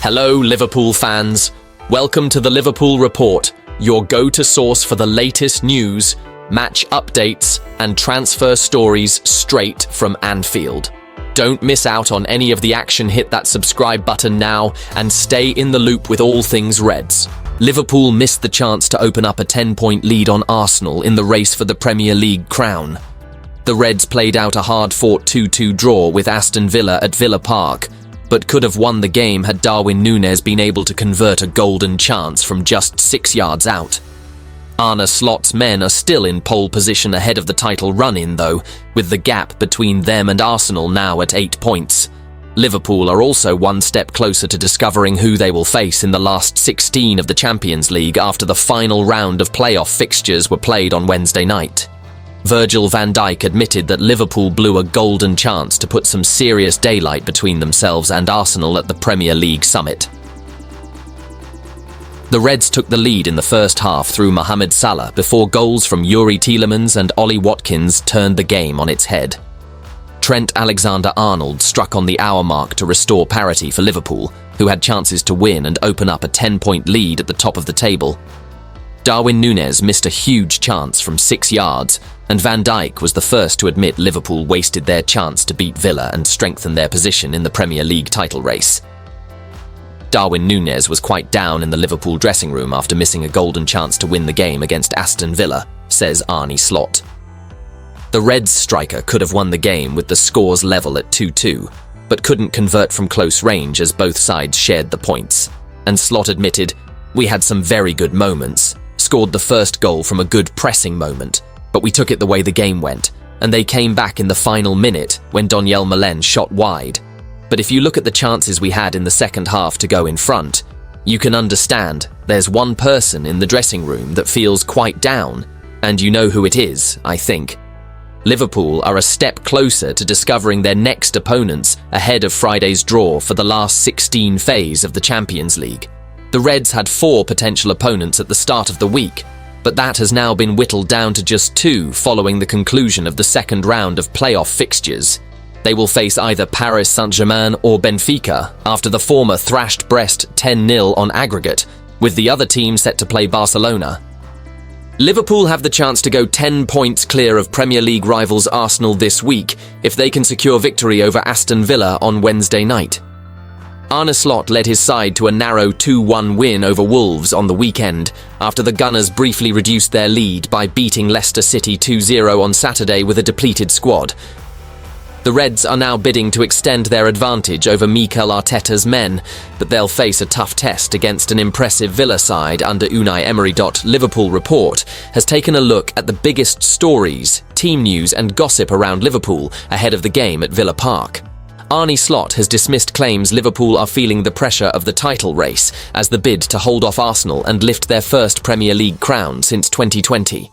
Hello, Liverpool fans. Welcome to the Liverpool Report, your go-to source for the latest news, match updates, and transfer stories straight from Anfield. Don't miss out on any of the action. Hit that subscribe button now and stay in the loop with all things Reds. Liverpool missed the chance to open up a 10-point lead on Arsenal in the race for the Premier League crown. The Reds played out a hard-fought 2-2 draw with Aston Villa at Villa Park, but could have won the game had Nunez been able to convert a golden chance from just 6 yards out. Arneslot's men are still in pole position ahead of the title run-in though, with the gap between them and Arsenal now at 8 points. Liverpool are also one step closer to discovering who they will face in the last 16 of the Champions League after the final round of playoff fixtures were played on Wednesday night. Virgil-van-Dijk admitted that Liverpool blew a golden chance to put some serious daylight between themselves and Arsenal at the Premier League summit. The Reds took the lead in the first half through Mohamed Salah before goals from Youri Tielemans and Ollie Watkins turned the game on its head. Trent Alexander-Arnold struck on the hour mark to restore parity for Liverpool, who had chances to win and open up a 10-point lead at the top of the table. Nunez missed a huge chance from 6 yards, and Van Dijk was the first to admit Liverpool wasted their chance to beat Villa and strengthen their position in the Premier League title race. Nunez was quite down in the Liverpool dressing room after missing a golden chance to win the game against Aston Villa, says arneslot. The Reds striker could have won the game with the scores level at 2-2, but couldn't convert from close range as both sides shared the points. And Slot admitted, "We had some very good moments, scored the first goal from a good pressing moment, but we took it the way the game went, and they came back in the final minute when Donyell Malen shot wide. But if you look at the chances we had in the second half to go in front, you can understand there's one person in the dressing room that feels quite down, and you know who it is, I think. Liverpool are a step closer to discovering their next opponents ahead of Friday's draw for the last 16 phase of the Champions League. The Reds had 4 potential opponents at the start of the week, but that has now been whittled down to just 2 following the conclusion of the second round of playoff fixtures. They will face either Paris Saint-Germain or Benfica after the former thrashed Brest 10-0 on aggregate, with the other team set to play Barcelona. Liverpool have the chance to go 10 points clear of Premier League rivals Arsenal this week if they can secure victory over Aston Villa on Wednesday night. Arne Slot led his side to a narrow 2-1 win over Wolves on the weekend after the Gunners briefly reduced their lead by beating Leicester City 2-0 on Saturday with a depleted squad. The Reds are now bidding to extend their advantage over Mikel Arteta's men, but they'll face a tough test against an impressive Villa side under Unai Emery. Liverpool Report has taken a look at the biggest stories, team news and gossip around Liverpool ahead of the game at Villa Park. Arne Slot has dismissed claims Liverpool are feeling the pressure of the title race as the bid to hold off Arsenal and lift their first Premier League crown since 2020.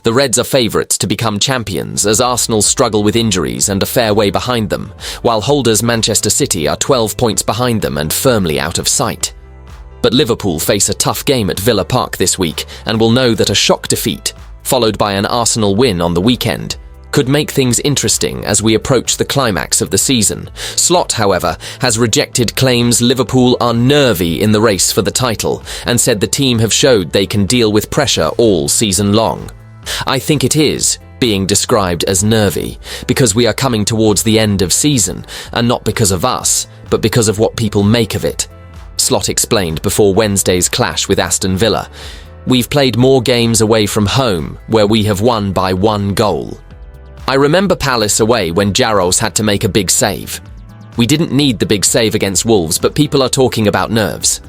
The Reds are favourites to become champions as Arsenal struggle with injuries and a fair way behind them, while holders Manchester City are 12 points behind them and firmly out of sight. But Liverpool face a tough game at Villa Park this week and will know that a shock defeat, followed by an Arsenal win on the weekend, could make things interesting as we approach the climax of the season. Slot, however, has rejected claims Liverpool are nervy in the race for the title and said the team have showed they can deal with pressure all season long. I think it is being described as nervy because we are coming towards the end of season, and not because of us, but because of what people make of it. Slot explained before Wednesday's clash with Aston Villa. We've played more games away from home where we have won by 1 goal. I remember Palace away when Jaros had to make a big save. We didn't need the big save against Wolves, but people are talking about nerves.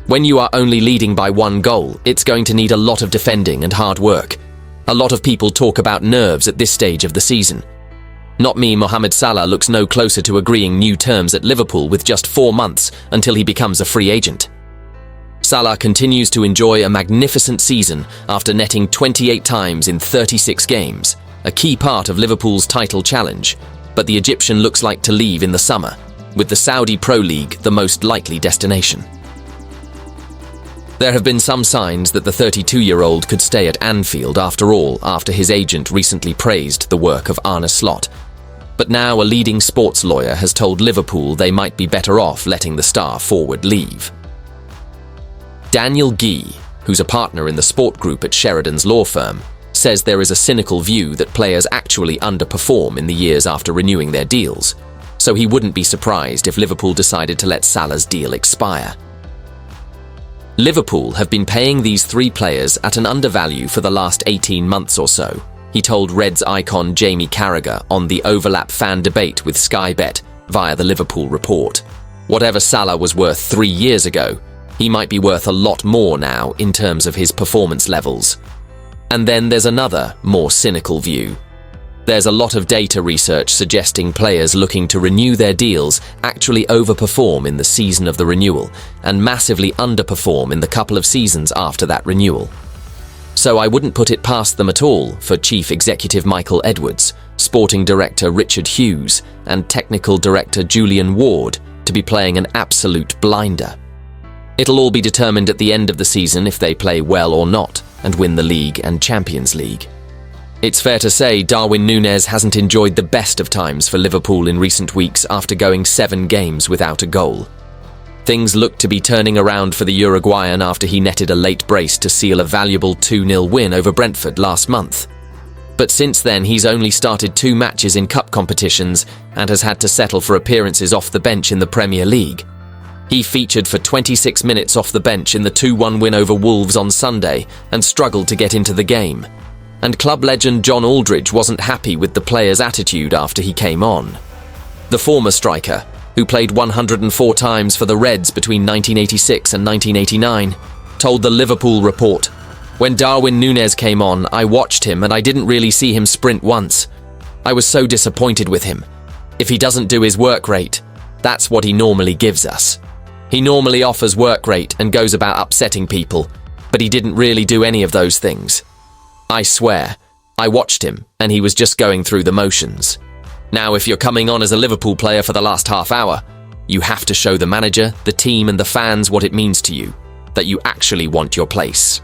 When you are only leading by 1 goal, it's going to need a lot of defending and hard work. A lot of people talk about nerves at this stage of the season. Not me. Mohamed Salah looks no closer to agreeing new terms at Liverpool with just 4 months until he becomes a free agent. Salah continues to enjoy a magnificent season after netting 28 times in 36 games, a key part of Liverpool's title challenge, but the Egyptian looks like to leave in the summer, with the Saudi Pro League the most likely destination. There have been some signs that the 32-year-old could stay at Anfield after all, after his agent recently praised the work of Arne Slot. But now a leading sports lawyer has told Liverpool they might be better off letting the star forward leave. Marcguehi, who's a partner in the sport group at Sheridan's law firm, says there is a cynical view that players actually underperform in the years after renewing their deals, so he wouldn't be surprised if Liverpool decided to let Salah's deal expire. Liverpool have been paying these three players at an undervalue for the last 18 months or so, he told Reds icon Jamie Carragher on the Overlap fan debate with Sky Bet via the Liverpool Report. Whatever Salah was worth 3 years ago, he might be worth a lot more now in terms of his performance levels. And then there's another, more cynical view. There's a lot of data research suggesting players looking to renew their deals actually overperform in the season of the renewal and massively underperform in the couple of seasons after that renewal. So I wouldn't put it past them at all for Chief Executive Michael Edwards, Sporting Director Richard Hughes, and Technical Director Julian Ward to be playing an absolute blinder. It'll all be determined at the end of the season if they play well or not and win the league and Champions League. It's fair to say Darwin Nunez hasn't enjoyed the best of times for Liverpool in recent weeks after going 7 games without a goal. Things look to be turning around for the Uruguayan after he netted a late brace to seal a valuable 2-0 win over Brentford last month. But since then he's only started 2 matches in cup competitions and has had to settle for appearances off the bench in the Premier League. He featured for 26 minutes off the bench in the 2-1 win over Wolves on Sunday and struggled to get into the game. And club legend John Aldridge wasn't happy with the player's attitude after he came on. The former striker, who played 104 times for the Reds between 1986 and 1989, told the Liverpool Report, "When Darwin Nunez came on, I watched him and I didn't really see him sprint once. I was so disappointed with him. If he doesn't do his work rate, that's what he normally gives us. He normally offers work rate and goes about upsetting people, but he didn't really do any of those things. I swear, I watched him and he was just going through the motions. Now, if you're coming on as a Liverpool player for the last half hour, you have to show the manager, the team and the fans what it means to you, that you actually want your place."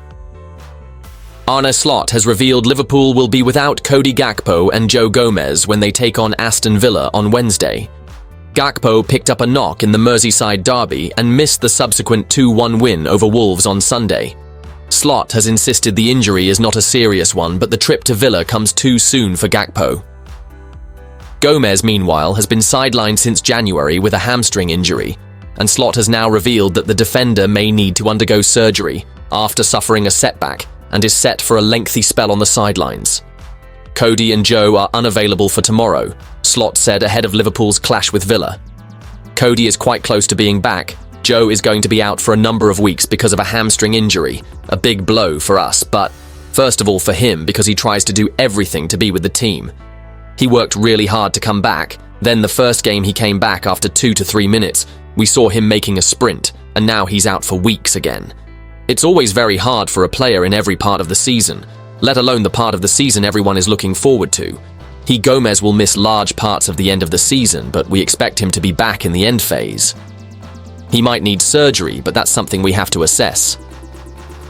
Arneslot has revealed Liverpool will be without Cody Gakpo and Joe Gomez when they take on Aston Villa on Wednesday. Gakpo picked up a knock in the Merseyside derby and missed the subsequent 2-1 win over Wolves on Sunday. Slot has insisted the injury is not a serious one, but the trip to Villa comes too soon for Gakpo. Gomez, meanwhile, has been sidelined since January with a hamstring injury, and Slot has now revealed that the defender may need to undergo surgery after suffering a setback and is set for a lengthy spell on the sidelines. Cody and Joe are unavailable for tomorrow, Slot said ahead of Liverpool's clash with Villa. Cody is quite close to being back. Joe is going to be out for a number of weeks because of a hamstring injury, a big blow for us, but first of all for him because he tries to do everything to be with the team. He worked really hard to come back, then the first game he came back after 2 to 3 minutes, we saw him making a sprint, and now he's out for weeks again. It's always very hard for a player in every part of the season, let alone the part of the season everyone is looking forward to. Gomez will miss large parts of the end of the season, but we expect him to be back in the end phase. He might need surgery, but that's something we have to assess.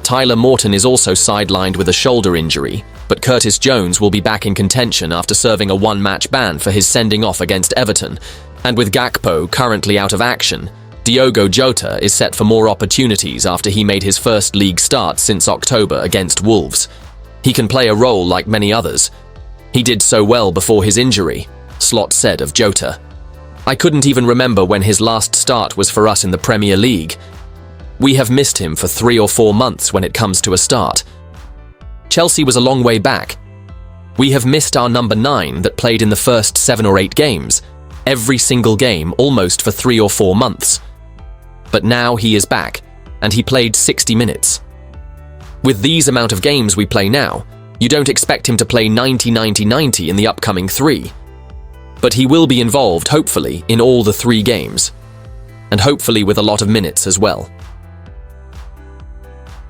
Tyler Morton is also sidelined with a shoulder injury, but Curtis Jones will be back in contention after serving a 1-match ban for his sending off against Everton. And with Gakpo currently out of action, Diogo Jota is set for more opportunities after he made his first league start since October against Wolves. He can play a role like many others. He did so well before his injury, Slot said of Jota. I couldn't even remember when his last start was for us in the Premier League. We have missed him for 3 or 4 months when it comes to a start. Chelsea was a long way back. We have missed our number 9 that played in the first 7 or 8 games, every single game almost for 3 or 4 months. But now he is back, and he played 60 minutes. With these amount of games we play now, you don't expect him to play 90-90-90 in the upcoming 3. But he will be involved, hopefully, in all the 3 games. And hopefully with a lot of minutes as well.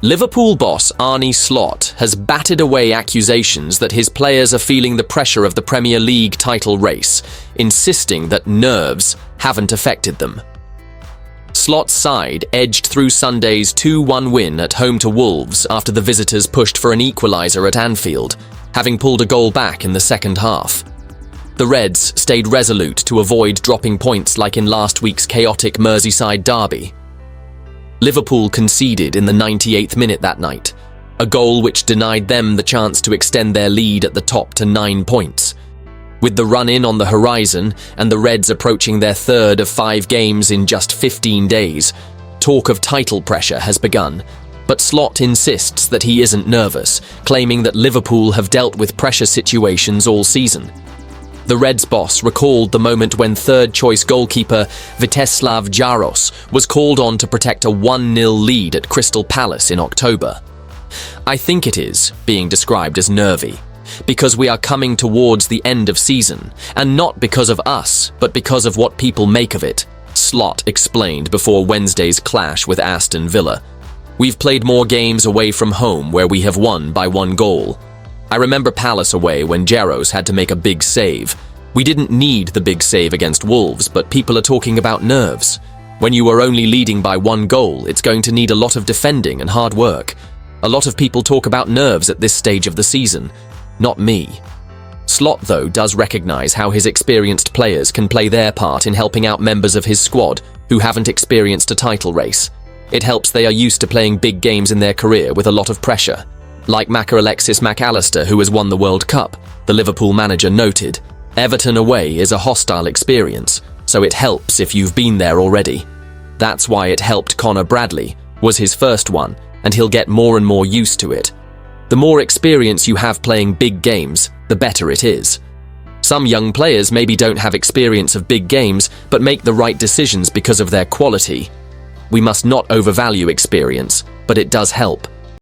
Liverpool boss Arne Slot has batted away accusations that his players are feeling the pressure of the Premier League title race, insisting that nerves haven't affected them. Slot's side edged through Sunday's 2-1 win at home to Wolves after the visitors pushed for an equaliser at Anfield, having pulled a goal back in the second half. The Reds stayed resolute to avoid dropping points like in last week's chaotic Merseyside derby. Liverpool conceded in the 98th minute that night, a goal which denied them the chance to extend their lead at the top to 9 points. With the run-in on the horizon and the Reds approaching their third of 5 games in just 15 days, talk of title pressure has begun. But Slot insists that he isn't nervous, claiming that Liverpool have dealt with pressure situations all season. The Reds boss recalled the moment when third-choice goalkeeper Vítězslav Jaros was called on to protect a 1-0 lead at Crystal Palace in October. "I think it is being described as nervy, because we are coming towards the end of season, and not because of us, but because of what people make of it," Slot explained before Wednesday's clash with Aston Villa. "We've played more games away from home where we have won by 1 goal. I remember Palace away when Jaros had to make a big save. We didn't need the big save against Wolves, but people are talking about nerves. When you are only leading by 1 goal, it's going to need a lot of defending and hard work. A lot of people talk about nerves at this stage of the season. Not me." Slot, though, does recognise how his experienced players can play their part in helping out members of his squad who haven't experienced a title race. It helps they are used to playing big games in their career with a lot of pressure. Like Alexis Mac Allister, who has won the World Cup, the Liverpool manager noted, "Everton away is a hostile experience, so it helps if you've been there already. That's why it helped Connor Bradley, was his first one, and he'll get more and more used to it. The more experience you have playing big games, the better it is. Some young players maybe don't have experience of big games, but make the right decisions because of their quality. We must not overvalue experience, but it does help.